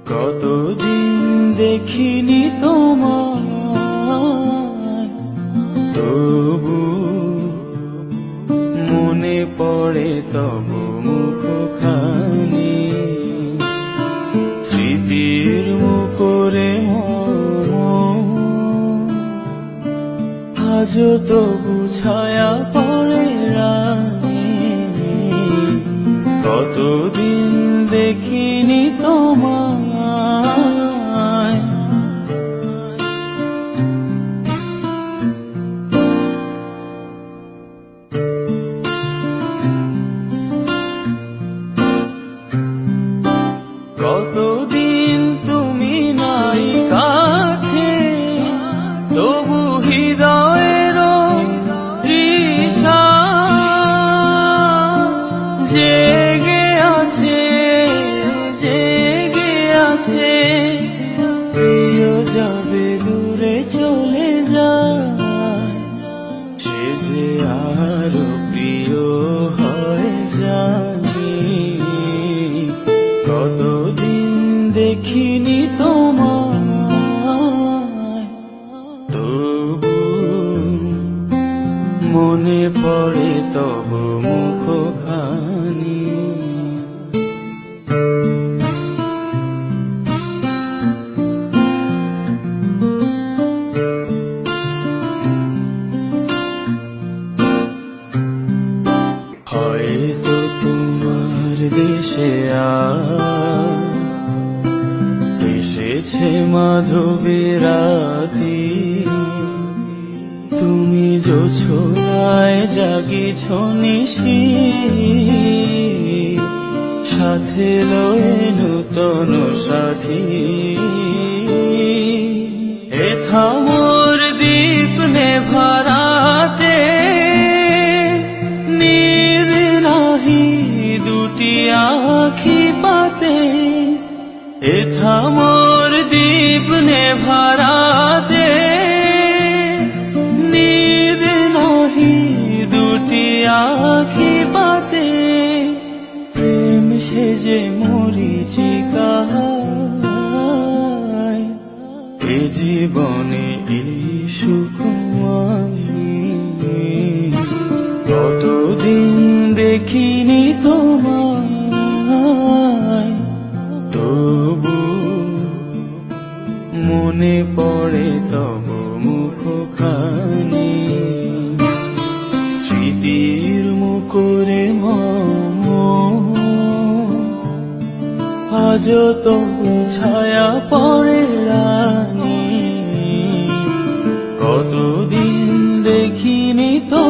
কতদিন দেখিনি তোমায়, তবু মনে পড়ে তব মুখখানি। স্মৃতির মুখরে আজও তবু ছায়া পড়ে রানী। কতদিন দেখিনি তোমায়, কতদিন তুমি নাই কাছে, তবু হৃদয়ের তৃষা জেগে আছে, জেগে আছে। প্রিয় যাবে দূরে চলে যায়, সে যে আরো প্রিয় হয়ে জানি। কতদিন দেখিনি তোমায়, তবু মনে পড়ে তব মুখখানি। হয়তো তোমার দেশে এসেছে মাধবী রাতি, তুমি জোছনায় জাগিছ নিশি, সাথে লয়ে নূতন সাথী। এথা মোর দীপ নেভারাতে, নীর নাহি দুটি আখি পাতে। এথা মোর দীপ নেভারাতে, নীর নাহি দুটি আখি পাতে। প্রেম সেজে মরিচিকা, এ জীবনে এই সুখ আমি। কতদিন দেখিনি তোমায়, তবু মনে পড়ে তব মুখখানি। স্মৃতির মুখরে আজও তবু ছায়া পড়ে রানী। কতদিন দেখিনি তো